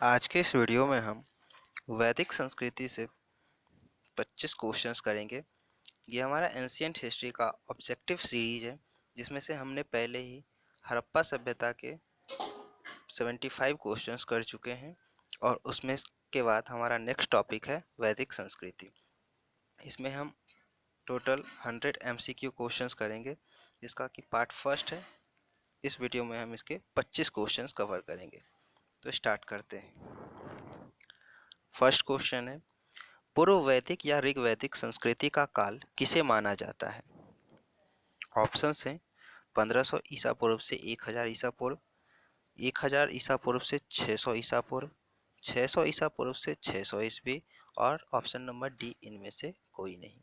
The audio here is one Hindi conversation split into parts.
आज के इस वीडियो में हम वैदिक संस्कृति से 25 क्वेश्चंस करेंगे। ये हमारा एंशियंट हिस्ट्री का ऑब्जेक्टिव सीरीज है, जिसमें से हमने पहले ही हड़प्पा सभ्यता के 75 क्वेश्चंस कर चुके हैं और उसमें के बाद हमारा नेक्स्ट टॉपिक है वैदिक संस्कृति। इसमें हम टोटल 100 MCQ क्वेश्चंस करेंगे, जिसका कि पार्ट फर्स्ट है। इस वीडियो में हम इसके 25 क्वेश्चंस कवर करेंगे। तो स्टार्ट करते हैं। फर्स्ट क्वेश्चन है, पूर्व वैदिक या ऋग वैदिक संस्कृति का काल किसे माना जाता है? ऑप्शंस हैं 1500 ईसा पूर्व से 1000 ईसा पूर्व, 1000 ईसा पूर्व से 600 ईसा पूर्व, 600 ईसा पूर्व से 600 ईस्वी और ऑप्शन नंबर डी इनमें से कोई नहीं।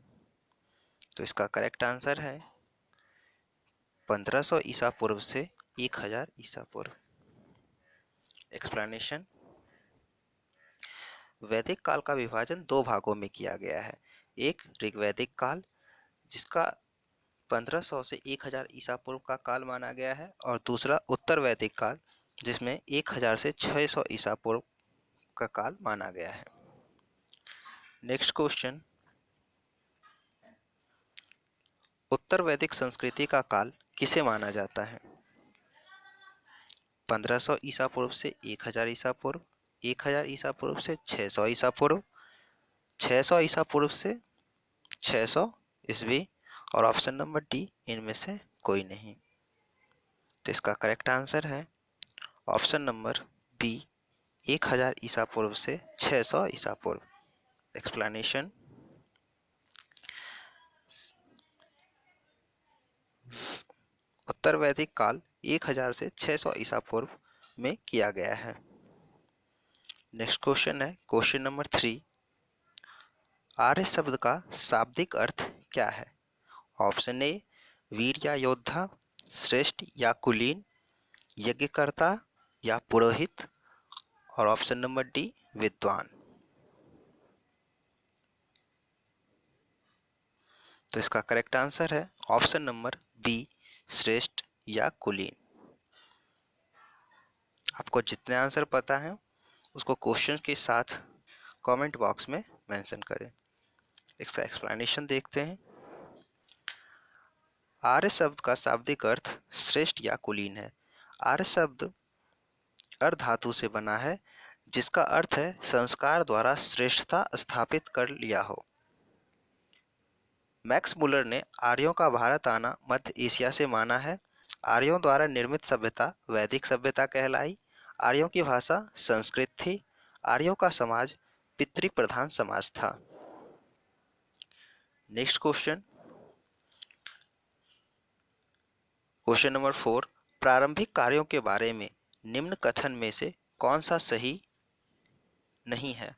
तो इसका करेक्ट आंसर है 1500 ईसा पूर्व से 1000 ईसा पूर्व। एक्सप्लेनेशन, वैदिक काल का विभाजन दो भागों में किया गया है। एक ऋग्वैदिक काल, जिसका 1500 से 1000 ईसा पूर्व का काल माना गया है, और दूसरा उत्तर वैदिक काल, जिसमें 1000 से 600 ईसा पूर्व का काल माना गया है। नेक्स्ट क्वेश्चन, उत्तर वैदिक संस्कृति का काल किसे माना जाता है? 1500 ईसा पूर्व से 1000 ईसा पूर्व, 1000 ईसा पूर्व से 600 ईसा पूर्व, 600 ईसा पूर्व से 600 ईस्वी और ऑप्शन नंबर डी इनमें से कोई नहीं। तो इसका करेक्ट आंसर है ऑप्शन नंबर बी, 1000 ईसा पूर्व से 600 ईसा पूर्व। एक्सप्लेनेशन, उत्तर वैदिक काल 1000 से 600 ईसा पूर्व में किया गया है। नेक्स्ट क्वेश्चन है क्वेश्चन नंबर 3, आर्य शब्द का शाब्दिक अर्थ क्या है? ऑप्शन ए वीर या योद्धा, श्रेष्ठ या कुलीन, यज्ञकर्ता या पुरोहित और ऑप्शन नंबर डी विद्वान। तो इसका करेक्ट आंसर है ऑप्शन नंबर बी, श्रेष्ठ या कुलीन। आपको जितने आंसर पता है उसको क्वेश्चन के साथ कमेंट बॉक्स में मेंशन करें। इसका एक्सप्लेनेशन देखते हैं। आर्य शब्द का शाब्दिक अर्थ श्रेष्ठ या कुलीन है। आर्य शब्द अर् धातु से बना है, जिसका अर्थ है संस्कार द्वारा श्रेष्ठता स्थापित कर लिया हो। मैक्स मुलर ने आर्यों का भारत आना मध्य एशिया से माना है। आर्यों द्वारा निर्मित सभ्यता वैदिक सभ्यता कहलाई। आर्यों की भाषा संस्कृत थी। आर्यों का समाज पितृ प्रधान समाज था। नेक्स्ट क्वेश्चन, क्वेश्चन नंबर 4, प्रारंभिक कार्यों के बारे में निम्न कथन में से कौन सा सही नहीं है?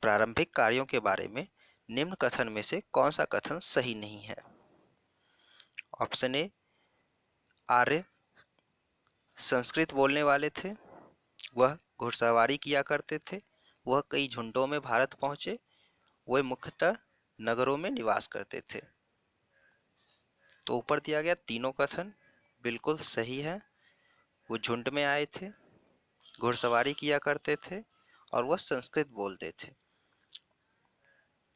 प्रारंभिक कार्यों के बारे में निम्न कथन में से कौन सा कथन सही नहीं है? ऑप्शन ए, आर्य संस्कृत बोलने वाले थे, वह घुड़सवारी किया करते थे, वह कई झुंडों में भारत पहुंचे, वह मुख्यतः नगरों में निवास करते थे। तो ऊपर दिया गया तीनों कथन बिल्कुल सही है। वो झुंड में आए थे, घुड़सवारी किया करते थे और वह संस्कृत बोलते थे।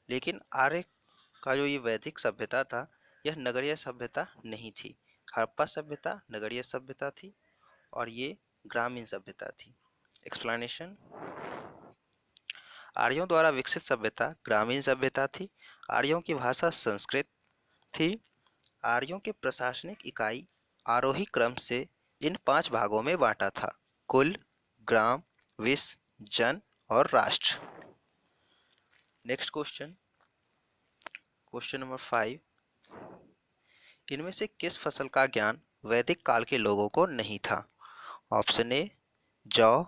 लेकिन आर्य का जो ये वैदिक सभ्यता था, यह नगरीय सभ्यता नहीं थी। हड़प्पा सभ्यता नगरीय सभ्यता थी और ये ग्रामीण सभ्यता थी। एक्सप्लेनेशन, आर्यों द्वारा विकसित सभ्यता ग्रामीण सभ्यता थी। आर्यों की भाषा संस्कृत थी। आर्यों के प्रशासनिक इकाई आरोही क्रम से इन 5 भागों में बांटा था: कुल, ग्राम, विश्व, जन और राष्ट्र। नेक्स्ट क्वेश्चन, क्वेश्चन नंबर 5, इनमें से किस फसल का ज्ञान वैदिक काल के लोगों को नहीं था? ऑप्शन ए जौ,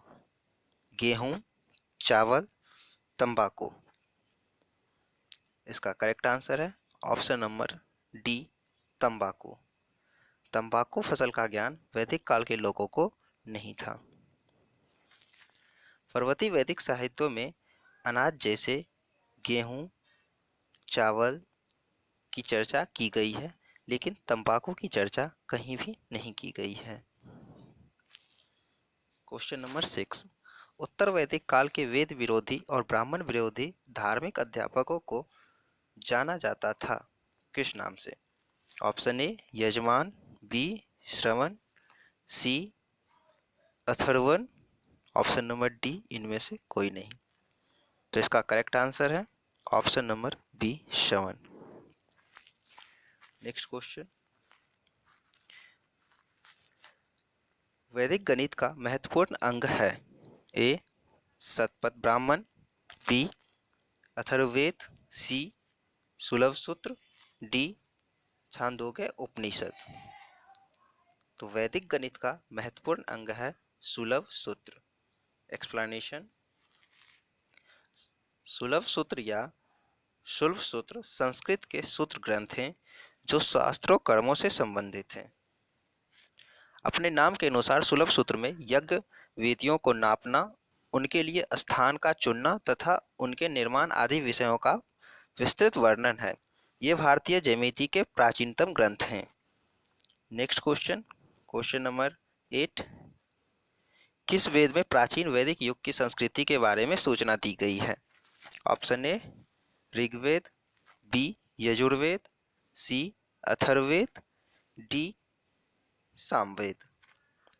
गेहूं, चावल, तंबाकू। इसका करेक्ट आंसर है ऑप्शन नंबर डी तंबाकू। तंबाकू फसल का ज्ञान वैदिक काल के लोगों को नहीं था। पर्वतीय वैदिक साहित्यों में अनाज जैसे गेहूं, चावल की चर्चा की गई है, लेकिन तंबाकू की चर्चा कहीं भी नहीं की गई है। क्वेश्चन नंबर 6, उत्तर वैदिक काल के वेद विरोधी और ब्राह्मण विरोधी धार्मिक अध्यापकों को जाना जाता था किस नाम से? ऑप्शन ए यजमान, बी श्रवण, सी अथर्वण, ऑप्शन नंबर डी इनमें से कोई नहीं। तो इसका करेक्ट आंसर है ऑप्शन नंबर बी श्रवण। नेक्स्ट क्वेश्चन, वैदिक गणित का महत्वपूर्ण अंग है? ए शतपथ ब्राह्मण, बी अथर्ववेद, सी सुलभ सूत्र, डी छांदोग्य उपनिषद। तो वैदिक गणित का महत्वपूर्ण अंग है सुलभ सूत्र। एक्सप्लेनेशन, सुलभ सूत्र या शुल्ब सूत्र संस्कृत के सूत्र ग्रंथ हैं जो शास्त्रों कर्मों से संबंधित हैं। अपने नाम के अनुसार सुलभ सूत्र में यज्ञ विधियों को नापना, उनके लिए स्थान का चुनना तथा उनके निर्माण आदि विषयों का विस्तृत वर्णन है। ये भारतीय ज्यामिति के प्राचीनतम ग्रंथ हैं। नेक्स्ट क्वेश्चन, क्वेश्चन नंबर 8, किस वेद में प्राचीन वैदिक युग की संस्कृति के बारे में सूचना दी गई है? Option A Rigveda, B Yajurveda, C Atharvaveda, D Samaveda.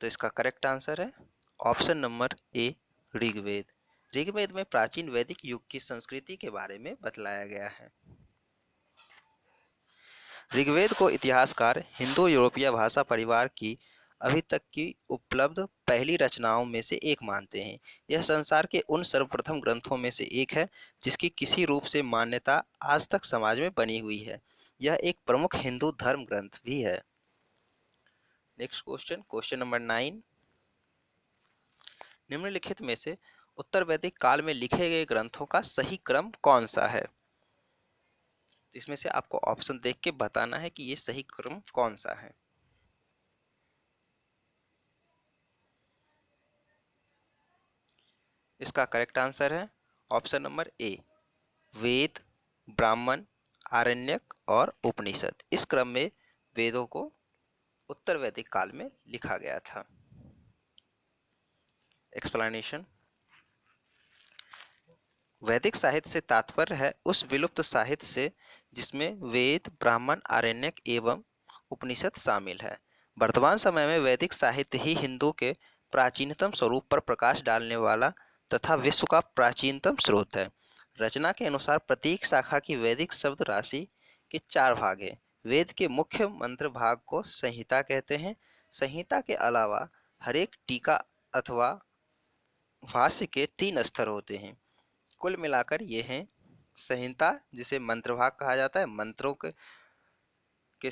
तो इसका करेक्ट आंसर है option number A Rigveda. Rigveda में प्राचीन वैदिक युग की संस्कृति के बारे में बतलाया गया है। ऋग्वेद को इतिहासकार हिंदू यूरोपीय भाषा परिवार की अभी तक की उपलब्ध पहली रचनाओं में से एक मानते हैं। यह संसार के उन सर्वप्रथम ग्रंथों में से एक है जिसकी किसी रूप से मान्यता आज तक समाज में बनी हुई है। यह एक प्रमुख हिंदू धर्म ग्रंथ भी है। नेक्स्ट क्वेश्चन, क्वेश्चन नंबर 9, निम्नलिखित में से उत्तर वैदिक काल में लिखे गए ग्रंथों का सही क्रम कौन सा है? इसमें से आपको ऑप्शन देख के बताना है कि ये सही क्रम कौन सा है। इसका करेक्ट आंसर है ऑप्शन नंबर ए वेद, ब्राह्मण, आरण्यक और उपनिषद। इस क्रम में वेदों को उत्तर वैदिक काल में लिखा गया था। एक्सप्लेनेशन, वैदिक साहित्य से तात्पर्य है उस विलुप्त साहित्य से जिसमें वेद, ब्राह्मण, आरण्यक एवं उपनिषद शामिल है। वर्तमान समय में वैदिक साहित्य ही हिंदू के प्राचीनतम स्वरूप पर प्रकाश डालने वाला तथा विश्व का प्राचीनतम स्रोत है। रचना के अनुसार प्रत्येक शाखा की वैदिक शब्द राशि के 4 भाग हैं। वेद के मुख्य मंत्र भाग को संहिता कहते हैं। संहिता के अलावा हरेक टीका अथवा भाष्य के 3 स्तर होते हैं। कुल मिलाकर ये हैं संहिता, जिसे मंत्र भाग कहा जाता है, मंत्रों के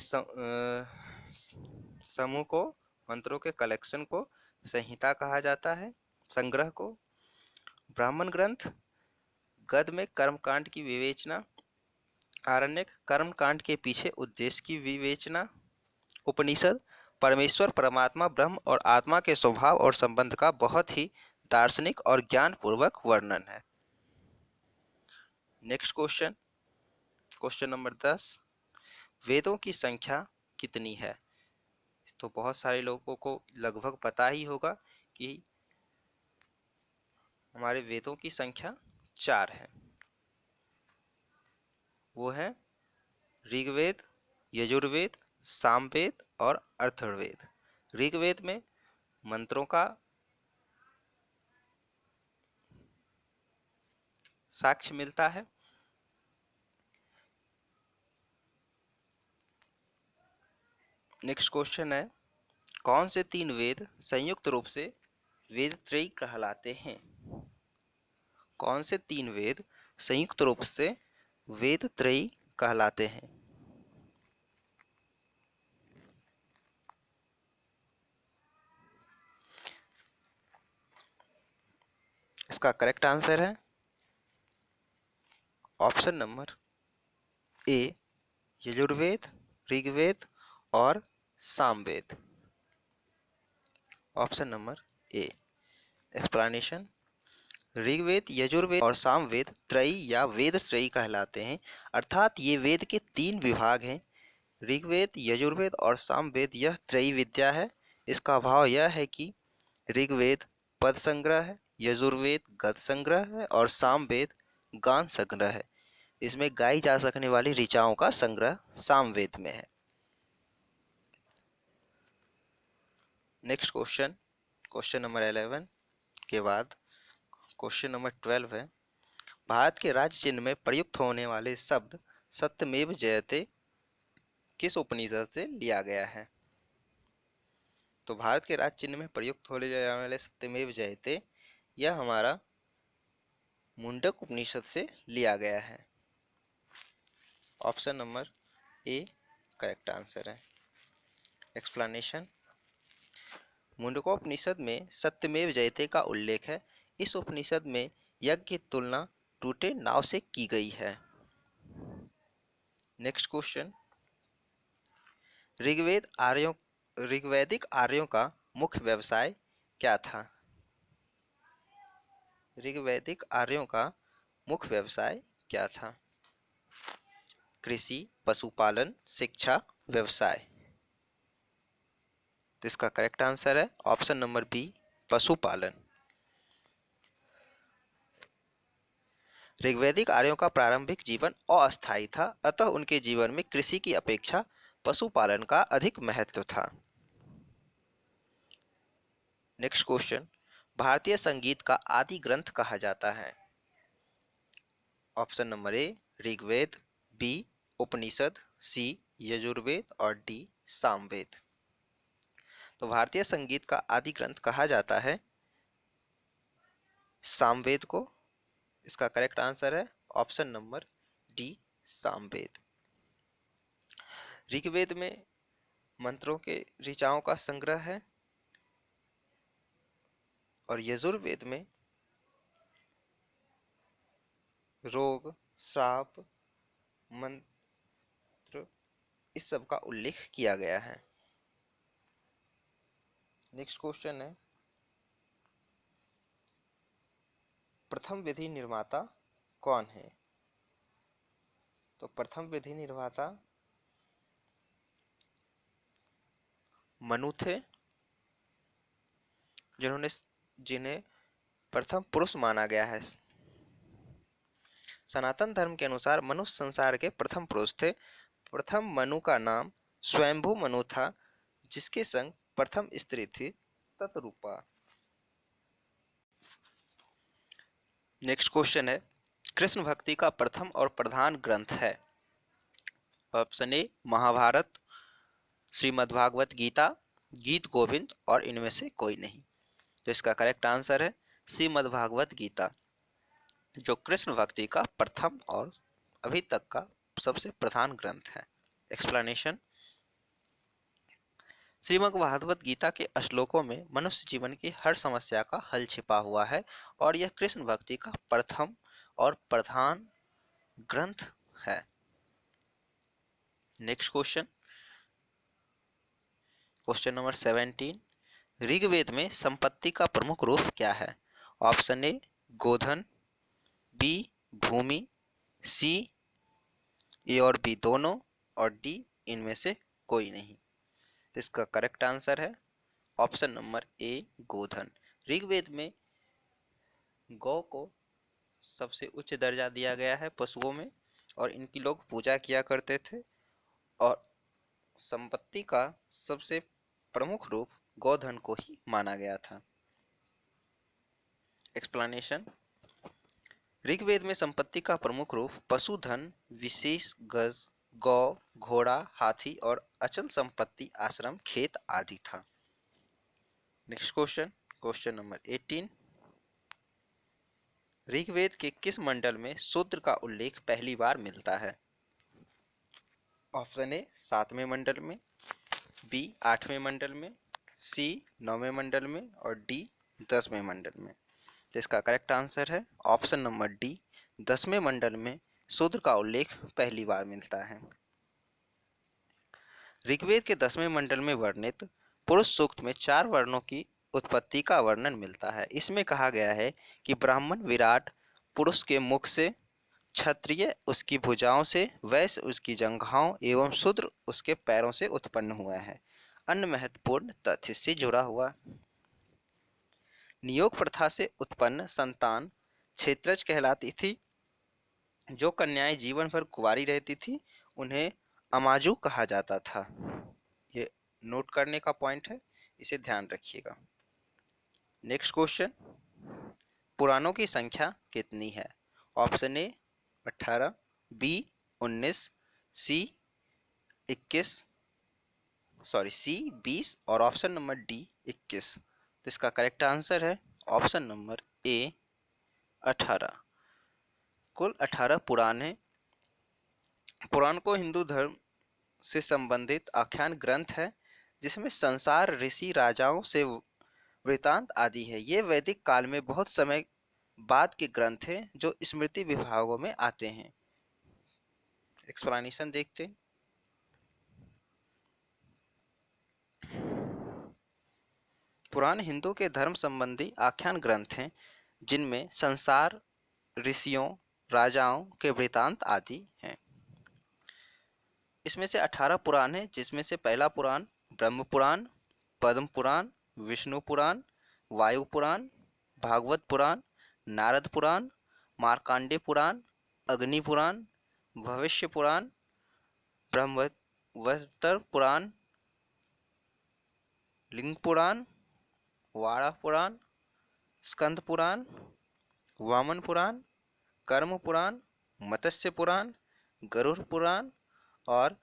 समूह को, मंत्रों के कलेक्शन को संहिता कहा जाता है, संग्रह को। ब्राह्मण ग्रंथ गद में कर्मकांड की विवेचना, आरण्यक कर्मकांड के पीछे उद्देश्य की विवेचना, उपनिषद परमेश्वर परमात्मा ब्रह्म और आत्मा के स्वभाव और संबंध का बहुत ही दार्शनिक और ज्ञानपूर्वक वर्णन है। नेक्स्ट क्वेश्चन, क्वेश्चन नंबर 10, वेदों की संख्या कितनी है? तो बहुत सारे लोगों को लगभग पता ही होगा कि हमारे वेदों की संख्या 4 है। वो है ऋग्वेद, यजुर्वेद, सामवेद और अथर्ववेद। ऋग्वेद में मंत्रों का साक्ष्य मिलता है। नेक्स्ट क्वेश्चन है, कौन से 3 वेद संयुक्त रूप से वेद त्रयी कहलाते हैं? कौन से 3 वेद संयुक्त रूप से वेद त्रयी कहलाते हैं? इसका करेक्ट आंसर है option number A Yajurveda, Rigveda और Samaveda. Option number A. Explanation, Rigveda, Yajurveda और सामवेद त्रयी या वेद त्रयी कहलाते हैं, अर्थात ये वेद के 3 विभाग हैं। ऋग्वेद, यजुर्वेद और सामवेद यह त्रयी विद्या है। इसका भाव यह है कि ऋग्वेद पद संग्रह है, यजुर्वेद गद्य संग्रह है और सामवेद गान संग्रह है। इसमें गाई जा सकने वाली ऋचाओं का संग्रह सामवेद में है। नेक्स्ट क्वेश्चन, क्वेश्चन नंबर 11 के बाद क्वेश्चन नंबर 12 है, भारत के राज्य चिन्ह में प्रयुक्त होने वाले शब्द सत्यमेव जयते किस उपनिषद से लिया गया है? तो भारत के राज्य चिन्ह में प्रयुक्त होने जाने वाले सत्यमेव जयते यह हमारा मुंडक उपनिषद से लिया गया है। Option number A correct answer है। एक्सप्लेनेशन, मुंडकोपनिषद में सत्यमेव जयते का उल्लेख है। इस उपनिषद में यज्ञ की तुलना टूटे नाव से की गई है। नेक्स्ट क्वेश्चन, ऋग्वैदिक आर्यों का मुख्य व्यवसाय क्या था? ऋग्वैदिक आर्यों का मुख्य व्यवसाय क्या था? कृषि, पशुपालन, शिक्षा, व्यवसाय। तो इसका करेक्ट आंसर है ऑप्शन नंबर बी, पशुपालन। ऋग्वैदिक आर्यों का प्रारंभिक जीवन अस्थायी था, अतः उनके जीवन में कृषि की अपेक्षा पशुपालन का अधिक महत्व था। नेक्स्ट क्वेश्चन, भारतीय संगीत का आदि ग्रंथ कहा जाता है? Option number A Rigveda, B Upanishad, C Yajurveda और डी सामवेद। तो भारतीय संगीत का आदि ग्रंथ कहा जाता है सामवेद को। इसका करेक्ट आंसर है option number D Samaveda. Rigveda में मंत्रों के ऋचाओं का संग्रह है और यजुर्वेद में रोग, श्राप, मंत्र इस सब का उल्लेख किया गया है। नेक्स्ट क्वेश्चन है, प्रथम विधि निर्माता कौन है? तो प्रथम विधि निर्माता मनु थे, जिन्हें प्रथम पुरुष माना गया है। सनातन धर्म के अनुसार मनुष्य संसार के प्रथम पुरुष थे। प्रथम मनु का नाम स्वयंभू मनु था, जिसके संग प्रथम स्त्री थी शतरूपा। नेक्स्ट क्वेश्चन है, कृष्ण भक्ति का प्रथम और प्रधान ग्रंथ है? ऑप्शन ए महाभारत, श्रीमद्भागवत गीता, गीत गोविंद और इनमें से कोई नहीं। तो इसका करेक्ट आंसर है श्रीमद्भागवत गीता, जो कृष्ण भक्ति का प्रथम और अभी तक का सबसे प्रधान ग्रंथ है। एक्सप्लेनेशन, श्रीमद्भागवत गीता के श्लोकों में मनुष्य जीवन की हर समस्या का हल छिपा हुआ है और यह कृष्ण भक्ति का प्रथम और प्रधान ग्रंथ है। Next question, question number 17, Rigveda में संपत्ति का प्रमुख रूप क्या है? ऑप्शन ए गोधन, बी भूमि, सी ए और बी दोनों और डी इनमें से कोई नहीं। इसका करेक्ट आंसर है ऑप्शन नंबर ए गोधन। ऋग्वेद में गौ को सबसे उच्च दर्जा दिया गया है पशुओं में और इनकी लोग पूजा किया करते थे और संपत्ति का सबसे प्रमुख रूप गोधन को ही माना गया था। एक्सप्लेनेशन, ऋग्वेद में संपत्ति का प्रमुख रूप पशुधन, विशेष गज, गौ, घोड़ा, हाथी और अचल संपत्ति, आश्रम, खेत आदि था। Next question, question number 18, Rigveda के किस मंडल में शूद्र का उल्लेख पहली बार मिलता है? ऑप्शन ए 7वें मंडल में, बी 8वें मंडल में, सी 9वें मंडल में और डी 10वें मंडल में। तो इसका करेक्ट आंसर है ऑप्शन नंबर डी 10वें मंडल में शूद्र का उल्लेख पहली बार मिलता है। ऋग्वेद के 10वें मंडल में वर्णित पुरुष सूक्त में 4 वर्णों की उत्पत्ति का वर्णन मिलता है। इसमें कहा गया है कि ब्राह्मण विराट पुरुष के मुख से, क्षत्रिय उसकी भुजाओं से, वैश्य उसकी जंघाओं एवं शूद्र उसके पैरों से उत्पन्न हुआ है। अन्य महत्वपूर्ण तथ्य से जुड़ा हुआ। नियोग प्रथा से उत्पन्न संतान क्षेत्रज कहलाती थी। जो कन्याएं जीवन भर कुंवारी रहती थी उन्हें अमाजू कहा जाता था। ये नोट करने का पॉइंट है, इसे ध्यान रखिएगा। नेक्स्ट क्वेश्चन, पुराणों की संख्या कितनी है? ऑप्शन ए 18, बी 19, सी 21, सी 20 और ऑप्शन नंबर डी 21। तो इसका करेक्ट आंसर है ऑप्शन नंबर ए 18। कुल 18 पुराण हैं। पुराण को हिंदू धर्म से संबंधित आख्यान ग्रंथ है जिसमें संसार, ऋषि, राजाओं से वृतांत आदि है। ये वैदिक काल में बहुत समय बाद के ग्रंथ हैं जो स्मृति विभागों में आते हैं। एक्सप्लेनेशन देखते हैं। पुराण हिंदू के धर्म संबंधी आख्यान ग्रंथ हैं जिनमें संसार, ऋषियों, राजाओं के वृतांत आदि हैं। इसमें से 18 पुराण हैं जिसमें से पहला पुराण ब्रह्म पुराण, पद्म पुराण, विष्णु पुराण, वायु पुराण, भागवत पुराण, नारद पुराण, मार्कांडे पुराण, अग्नि पुराण, भविष्य पुराण, ब्रह्मवत्तर पुराण, लिंग पुराण, वाड़ा पुराण, स्कंद पुराण, वामन पुराण, कर्म पुराण, मत्स्य पुराण, गरुड़ पुराण और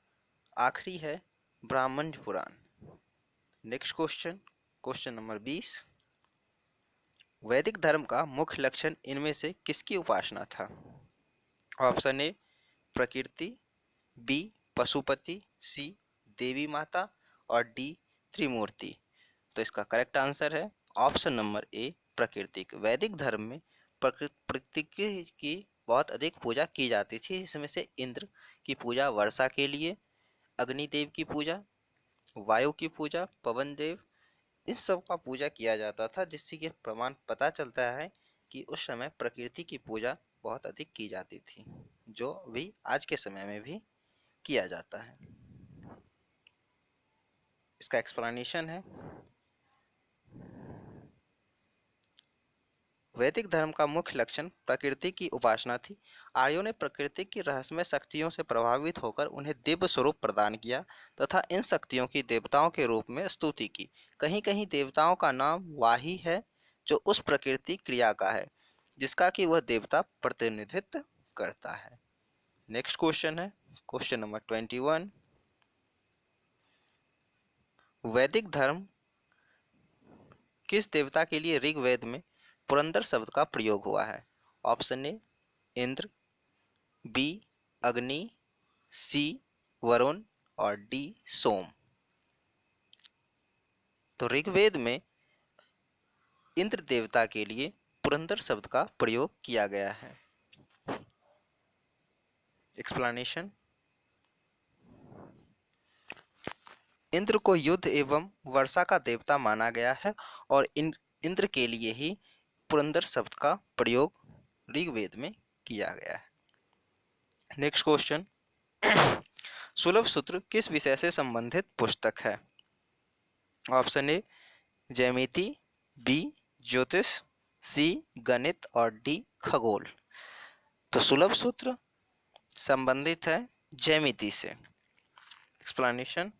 आखिरी है ब्राह्मण पुराण। नेक्स्ट क्वेश्चन, क्वेश्चन नंबर 20, वैदिक धर्म का मुख्य लक्षण इनमें से किसकी उपासना था? ऑप्शन ए प्रकृति, बी पशुपति, सी देवी माता और डी त्रिमूर्ति। तो इसका करेक्ट आंसर है ऑप्शन नंबर ए प्रकृति। वैदिक धर्म में प्रकृति की बहुत अधिक पूजा की जाती थी, इसमें से इंद्र की पूजा वर्षा के लिए, अग्निदेव की पूजा, वायु की पूजा, पवन देव, इन सब का पूजा किया जाता था, जिससे कि प्रमाण पता चलता है कि उस समय प्रकृति की पूजा बहुत अधिक की जाती थी, जो भी आज के समय में भी किया जाता है। इसका एक्सप्लेनेशन है, वैदिक धर्म का मुख्य लक्षण प्रकृति की उपासना थी। आर्यों ने प्रकृति की रहस्यमय शक्तियों से प्रभावित होकर उन्हें दिव्य स्वरूप प्रदान किया तथा इन शक्तियों की देवताओं के रूप में स्तुति की। कहीं कहीं देवताओं का नाम वाही है जो उस प्रकृति क्रिया का है जिसका कि वह देवता प्रतिनिधित्व करता है। नेक्स्ट क्वेश्चन है क्वेश्चन नंबर 21, वैदिक धर्म किस देवता के लिए ऋग्वेद में पुरंदर शब्द का प्रयोग हुआ है? ऑप्शन ए इंद्र, बी अग्नि, सी वरुण और डी सोम। तो ऋग्वेद में इंद्र देवता के लिए पुरंदर शब्द का प्रयोग किया गया है। एक्सप्लेनेशन, इंद्र को युद्ध एवं वर्षा का देवता माना गया है और इंद्र के लिए ही पुरंदर शब्द का प्रयोग ऋग्वेद में किया गया है। नेक्स्ट क्वेश्चन, सुलभ सूत्र किस विषय से संबंधित पुस्तक है? ऑप्शन ए ज्यामिति, बी ज्योतिष, सी गणित और डी खगोल। तो सुलभ सूत्र संबंधित है ज्यामिति से। एक्सप्लेनेशन,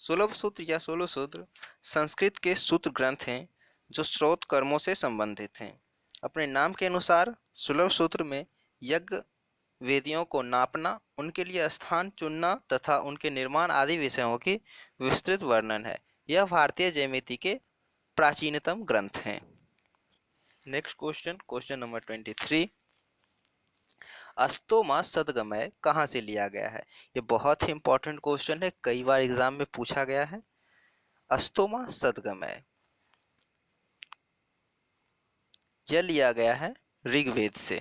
सुलभ सूत्र या सोलह सूत्र संस्कृत के सूत्र ग्रंथ हैं जो स्रोत कर्मों से संबंधित हैं। अपने नाम के अनुसार सुलभ सूत्र में यज्ञ वेदियों को नापना, उनके लिए स्थान चुनना तथा उनके निर्माण आदि विषयों की विस्तृत वर्णन है। यह भारतीय ज्यामिति के प्राचीनतम ग्रंथ हैं। नेक्स्ट क्वेश्चन, क्वेश्चन नंबर 23, अस्तोमा सदगमय कहाँ से लिया गया है? ये बहुत ही इंपॉर्टेंट क्वेश्चन है, कई बार एग्जाम में पूछा गया है। अस्तोमा सदगमय यह लिया गया है ऋग्वेद से।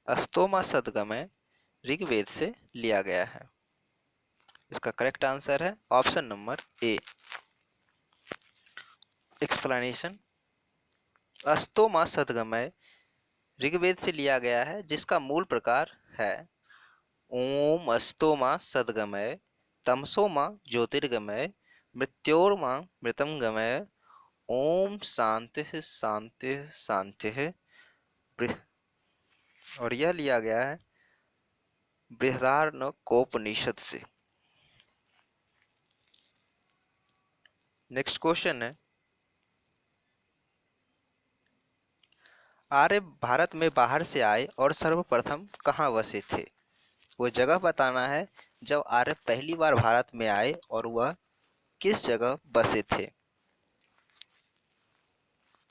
अस्तोमा सदगमय ऋग्वेद से लिया गया है। इसका करेक्ट आंसर है ऑप्शन नंबर ए। एक्सप्लेनेशन, अस्तोमा सदगमय ऋग्वेद से लिया गया है जिसका मूल प्रकार है ओम अस्तोमा सदगमय, तमसोमा ज्योतिर्गमय, मृत्योर्मा मृतंगमय, ओम शांति शांति शांति और यह लिया गया है बृहदारण्यकोपनिषद से। नेक्स्ट क्वेश्चन है, आर्य भारत में बाहर से आए और सर्वप्रथम कहाँ बसे थे? वो जगह बताना है जब आर्य पहली बार भारत में आए और वह किस जगह बसे थे।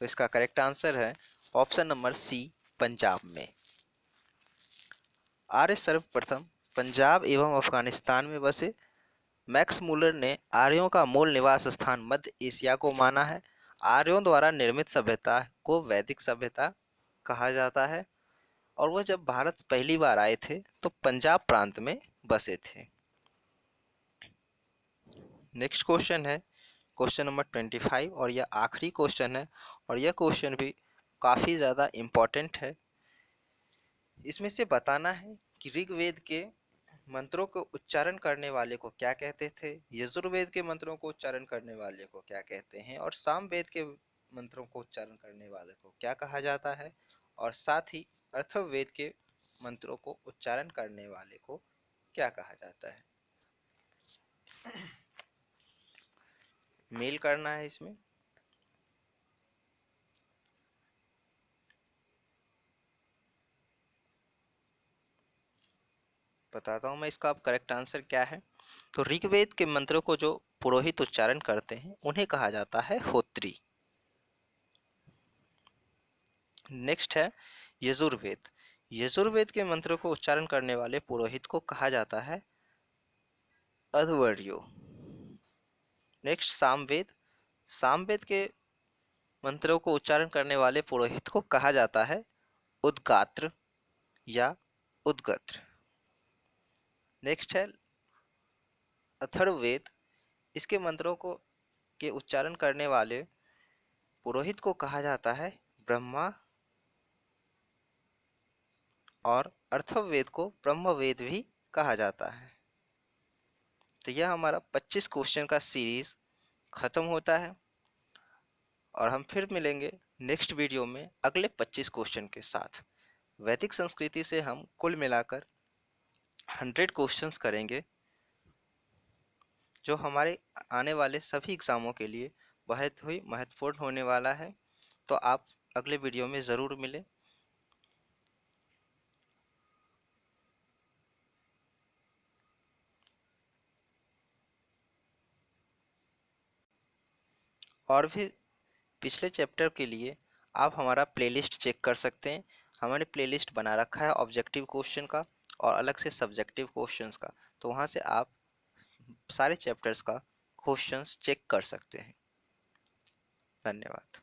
तो इसका करेक्ट आंसर है ऑप्शन नंबर सी, पंजाब में। आर्य सर्वप्रथम पंजाब एवं अफगानिस्तान में बसे। मैक्स मूलर ने आर्यों का मूल निवास स्थान मध्य एशिया को माना है। आर्यों द्वारा निर्मित सभ्यता को वैदिक सभ्यता कहा जाता है और वह जब भारत पहली बार आए थे तो पंजाब प्रांत में बसे थे। नेक्स्ट क्वेश्चन है क्वेश्चन नंबर 25 और यह आखिरी क्वेश्चन है और यह क्वेश्चन भी काफ़ी ज़्यादा इम्पोर्टेंट है। इसमें से बताना है कि ऋग्वेद के मंत्रों को उच्चारण करने वाले को क्या कहते थे, यजुर्वेद के मंत्रों को उच्चारण करने वाले को क्या कहते हैं और सामवेद के मंत्रों को उच्चारण करने वाले को क्या कहा जाता है और साथ ही अथर्ववेद के मंत्रों को उच्चारण करने वाले को क्या कहा जाता है। मेल करना है इसमें। बताता हूँ मैं इसका अब करेक्ट आंसर क्या है। तो ऋग्वेद के मंत्रों को जो पुरोहित उच्चारण करते हैं उन्हें कहा जाता है होत्री। नेक्स्ट है यजुर्वेद। यजुर्वेद के मंत्रों को उच्चारण करने वाले पुरोहित को कहा जाता है अध्वर्यो। नेक्स्ट सामवेद। सामवेद के मंत्रों को उच्चारण करने वाले पुरोहित को कहा जाता है उद्गात्र या उद्गत्र। नेक्स्ट है अथर्ववेद। इसके मंत्रों को के उच्चारण करने वाले पुरोहित को कहा जाता है ब्रह्मा और अथर्ववेद को ब्रह्मवेद भी कहा जाता है। तो यह हमारा 25 क्वेश्चन का सीरीज खत्म होता है और हम फिर मिलेंगे नेक्स्ट वीडियो में अगले 25 क्वेश्चन के साथ। वैदिक संस्कृति से हम कुल मिलाकर 100 क्वेश्चंस करेंगे जो हमारे आने वाले सभी एग्जामों के लिए बहुत ही महत्वपूर्ण होने वाला है। तो आप अगले वीडियो में ज़रूर मिलें। और भी पिछले चैप्टर के लिए आप हमारा प्लेलिस्ट चेक कर सकते हैं। हमने प्लेलिस्ट बना रखा है ऑब्जेक्टिव क्वेश्चन का और अलग से सब्जेक्टिव क्वेश्चंस का, तो वहाँ से आप सारे चैप्टर्स का क्वेश्चंस चेक कर सकते हैं। धन्यवाद।